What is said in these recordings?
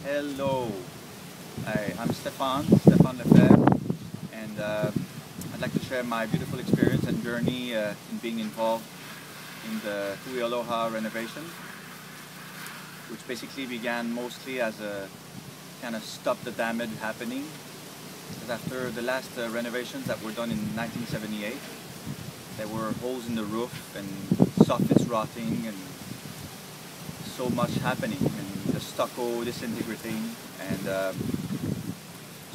Hello, I'm Stephan Lefebvre, and I'd like to share my beautiful experience and journey in being involved in the Aloha renovation, which basically began mostly as a kind of stop the damage happening. Because after the last renovations that were done in 1978, there were holes in the roof and soffits rotting and so much happening, and the stucco disintegrating, and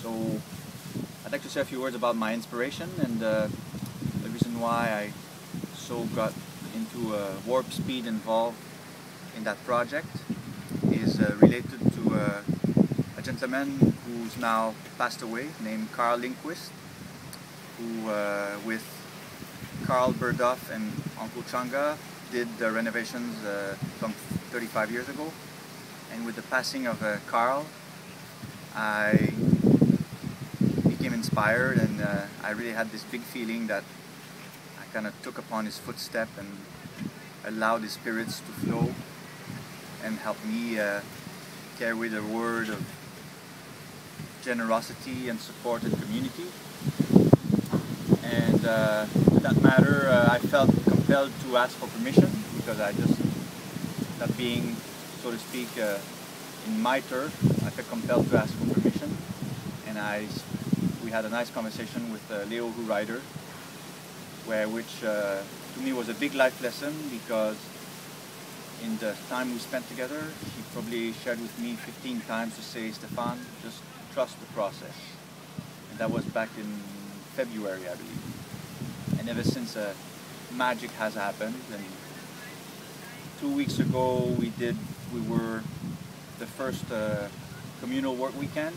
so I'd like to say a few words about my inspiration and the reason why I so got into warp speed involved in that project is related to a gentleman who's now passed away named Carl Lindquist, who with Carl Burdoff and Uncle Changa did the renovations some 35 years ago. And with the passing of Carl, I became inspired, and I really had this big feeling that I kind of took upon his footstep and allowed his spirits to flow and help me carry the word of generosity and support in community. And to that matter, I felt compelled to ask for permission, because I just, that being, so to speak, in my turf, I felt compelled to ask for permission. And we had a nice conversation with Leo Ryder, which to me was a big life lesson, because in the time we spent together, he probably shared with me 15 times to say, Stephan, just trust the process. And that was back in February, I believe. And ever since, magic has happened. And 2 weeks ago, we were the first communal work weekend,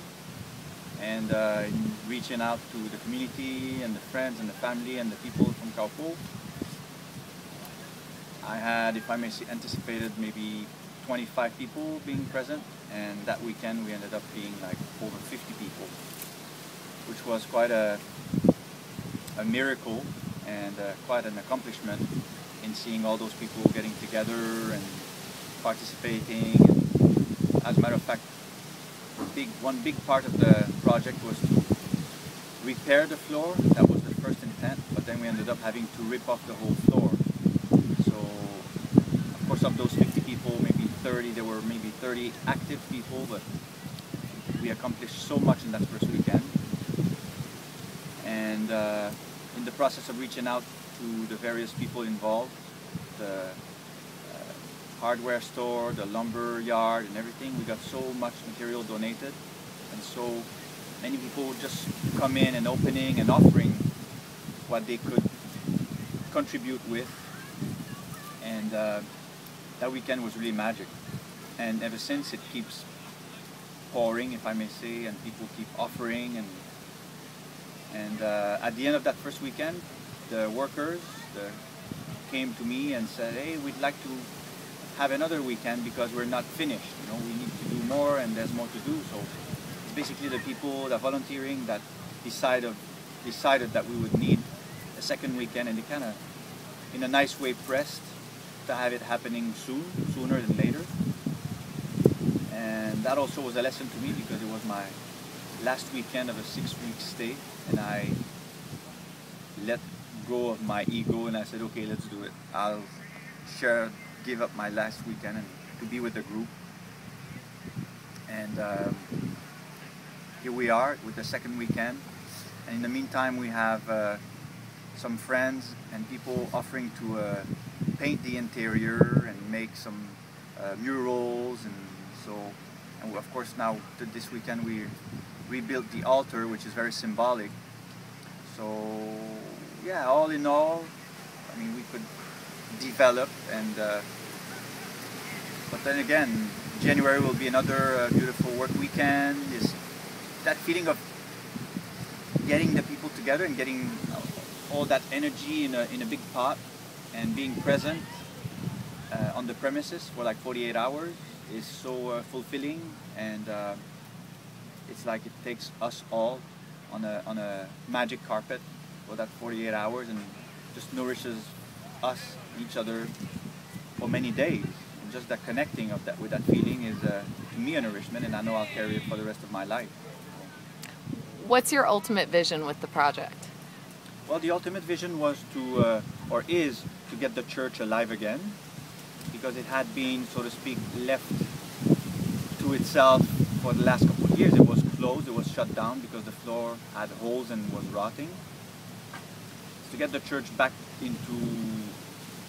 and reaching out to the community and the friends and the family and the people from Kaupo. I had, if I may say, anticipated maybe 25 people being present, and that weekend we ended up being like over 50 people, which was quite a miracle and quite an accomplishment in seeing all those people getting together and participating. And as a matter of fact, one big part of the project was to repair the floor. That was the first intent, but then we ended up having to rip off the whole floor. So, of course, of those 50 people, maybe 30, there were maybe 30 active people, but we accomplished so much in that first weekend. And in the process of reaching out to the various people involved, the hardware store, the lumber yard and everything, we got so much material donated, and so many people just come in and opening and offering what they could contribute with. And that weekend was really magic, and ever since it keeps pouring, if I may say, and people keep offering. And at the end of that first weekend, the workers came to me and said, hey, we'd like to have another weekend because we're not finished. You know, we need to do more, and there's more to do. So it's basically the people, the volunteering, that decided that we would need a second weekend, and they kind of, in a nice way, pressed to have it happening sooner than later. And that also was a lesson to me, because it was my last weekend of a 6-week stay, and I let go of my ego and I said, okay, let's do it. I'll give up my last weekend and to be with the group. And here we are with the second weekend, and in the meantime we have some friends and people offering to paint the interior and make some murals, and of course now this weekend we rebuilt the altar, which is very symbolic. So yeah, all in all, I mean, we could develop, and but then again, January will be another beautiful work weekend. Is that feeling of getting the people together and getting all that energy in a big pot and being present on the premises for like 48 hours is so fulfilling, and it's like it takes us all on a magic carpet for that 48 hours and just nourishes us, each other, for many days. And just the connecting of that with that feeling is to me a nourishment, and I know I'll carry it for the rest of my life. What's your ultimate vision with the project? Well, the ultimate vision was to, or is, to get the church alive again, because it had been, so to speak, left to itself for the last couple of years. It was closed, it was shut down because the floor had holes and was rotting. To get the church back into,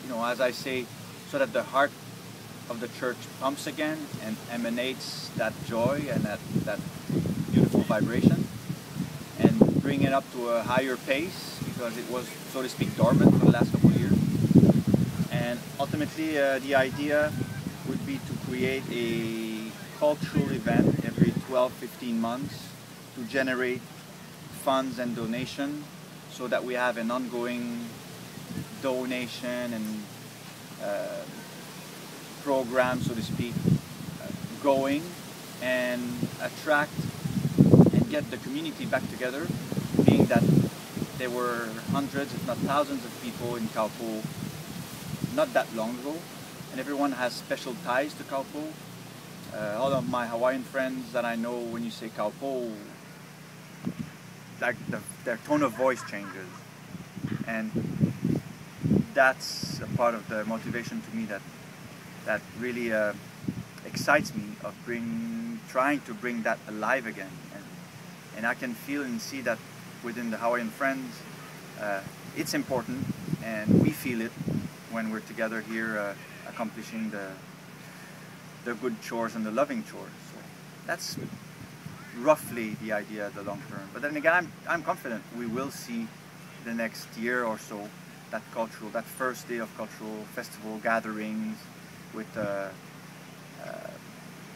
you know, as I say, so that the heart of the church pumps again and emanates that joy and that beautiful vibration, and bring it up to a higher pace because it was, so to speak, dormant for the last couple of years. And ultimately the idea would be to create a cultural event every 12-15 months to generate funds and donation, so that we have an ongoing donation and program, so to speak, going, and attract and get the community back together, being that there were hundreds, if not thousands of people in Kaupo not that long ago, and everyone has special ties to Kaupo. All of my Hawaiian friends that I know, when you say Kaupo, like their tone of voice changes, and that's a part of the motivation to me that really excites me of trying to bring that alive again, and I can feel and see that within the Hawaiian friends it's important, and we feel it when we're together here accomplishing the good chores and the loving chores. So that's roughly the idea, the long term. But then again, I'm confident we will see the next year or so that first day of cultural festival gatherings with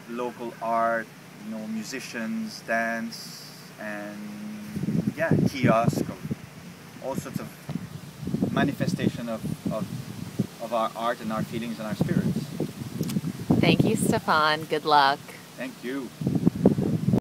local art, you know, musicians, dance, and yeah, kiosk, all sorts of manifestation of our art and our feelings and our spirits. Thank you, Stephan. Good luck. Thank you.